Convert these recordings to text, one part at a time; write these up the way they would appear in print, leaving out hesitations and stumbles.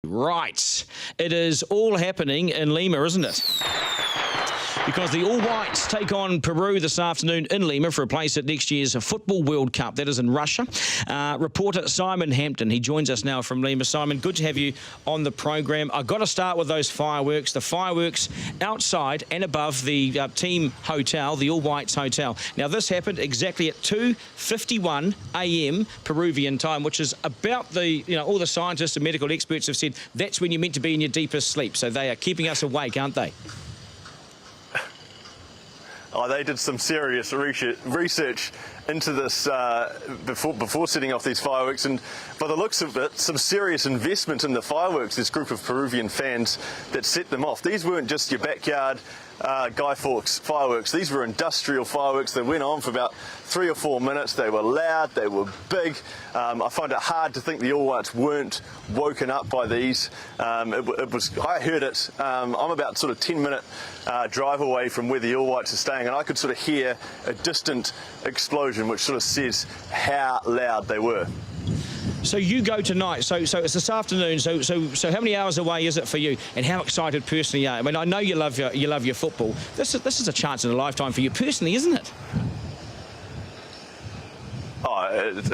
Right. It is all happening in Lima, isn't it? Because the All Whites take on Peru this afternoon in Lima for a place at next year's Football World Cup. That is in Russia. Reporter Simon Hampton, he joins us now from Lima. Simon, good to have you on the program. I've got to start with those fireworks. The fireworks outside and above the team hotel, the All Whites hotel. Now, this happened exactly at 2:51 a.m. Peruvian time, which is about all the scientists and medical experts have said that's when you're meant to be in your deepest sleep. So they are keeping us awake, aren't they? Oh, they did some serious research into this before setting off these fireworks, and by the looks of it, some serious investment in the fireworks, this group of Peruvian fans that set them off. These weren't just your backyard Guy Fawkes fireworks. These were industrial fireworks. They went on for about 3 or 4 minutes. They were loud, they were big. I find it hard to think the All Whites weren't woken up by these. I heard it. I'm about sort of 10-minute drive away from where the All Whites are staying, and I could sort of hear a distant explosion which sort of says how loud they were. So you go tonight. So it's this afternoon. So how many hours away is it for you? And how excited personally are you? I mean, I know you love your football. This is a chance in a lifetime for you personally, isn't it?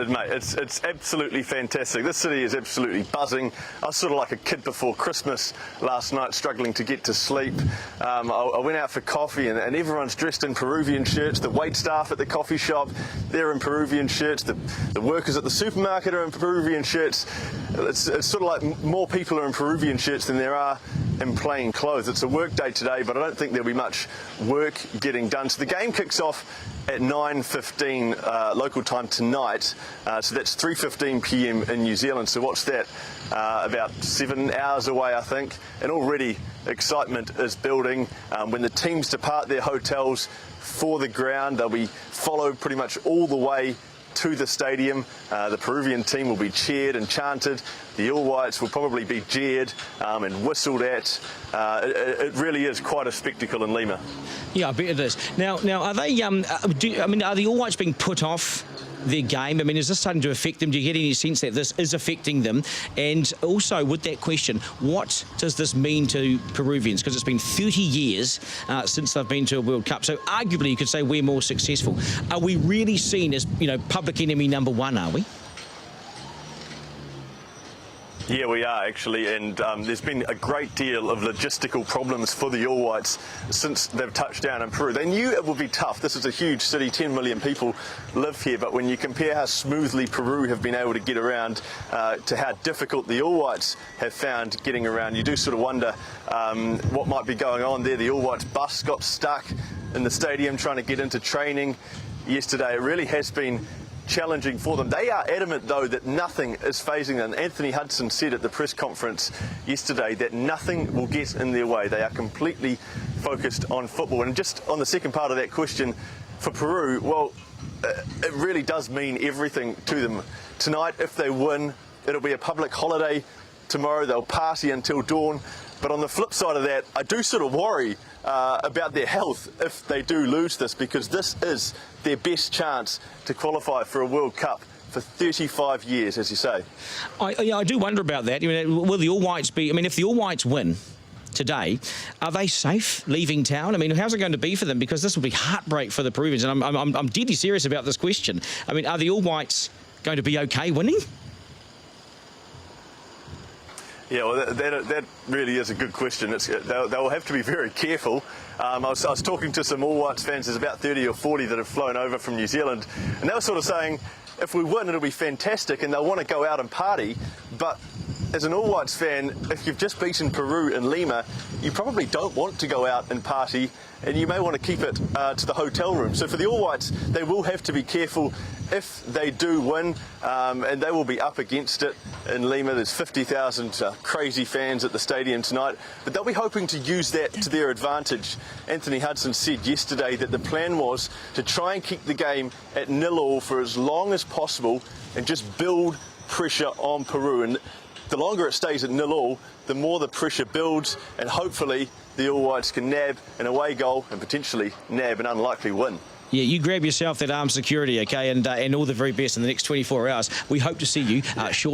Mate, it's absolutely fantastic. This city is absolutely buzzing. I was sort of like a kid before Christmas last night, struggling to get to sleep. I went out for coffee, and everyone's dressed in Peruvian shirts. The wait staff at the coffee shop, they're in Peruvian shirts. The workers at the supermarket are in Peruvian shirts. It's sort of like more people are in Peruvian shirts than there are in plain clothes. It's a work day today, but I don't think there'll be much work getting done. So the game kicks off at 9:15 local time tonight, so that's 3:15 p.m. in New Zealand. So what's that? About 7 hours away, I think. And already excitement is building. When the teams depart their hotels for the ground, they'll be followed pretty much all the way to the stadium. The Peruvian team will be cheered and chanted. The All Whites will probably be jeered and whistled at. It really is quite a spectacle in Lima. Yeah, I bet it is. Now, are they? Are the All Whites being put off their game? I mean, is this starting to affect them? Do you get any sense that this is affecting them? And also, with that question, what does this mean to Peruvians? Because it's been 30 years since they've been to a World Cup. So arguably, you could say we're more successful. Are we really seen as, public enemy number one, are we? Yeah, we are actually, and there's been a great deal of logistical problems for the All Whites since they've touched down in Peru. They knew it would be tough. This is a huge city, 10 million people live here, but when you compare how smoothly Peru have been able to get around to how difficult the All Whites have found getting around, you do sort of wonder what might be going on there. The All Whites bus got stuck in the stadium trying to get into training yesterday. It really has been challenging for them. They are adamant, though, that nothing is phasing them. Anthony Hudson said at the press conference yesterday that nothing will get in their way. They are completely focused on football. And just on the second part of that question, for Peru, well, it really does mean everything to them. Tonight, if they win, it'll be a public holiday. Tomorrow, they'll party until dawn. But on the flip side of that, I do sort of worry about their health if they do lose this, because this is their best chance to qualify for a World Cup for 35 years, as you say. I do wonder about that. Will the All Whites be... if the All Whites win today, are they safe leaving town? How's it going to be for them? Because this will be heartbreak for the Peruvians, and I'm deadly serious about this question. Are the All Whites going to be okay winning? Yeah, well, that really is a good question. They'll have to be very careful. I was talking to some All Whites fans. There's about 30 or 40 that have flown over from New Zealand, and they were sort of saying, if we win, it'll be fantastic, and they'll want to go out and party. But as an All Whites fan, if you've just beaten Peru in Lima, you probably don't want to go out and party, and you may want to keep it to the hotel room. So for the All Whites, they will have to be careful if they do win, and they will be up against it in Lima. There's 50,000 crazy fans at the stadium tonight, but they'll be hoping to use that to their advantage. Anthony Hudson said yesterday that the plan was to try and keep the game at 0-0 for as long as possible and just build pressure on Peru. And the longer it stays at 0-0, the more the pressure builds, and hopefully the All Whites can nab an away goal and potentially nab an unlikely win. Yeah, you grab yourself that armed security, okay, and all the very best in the next 24 hours. We hope to see you shortly.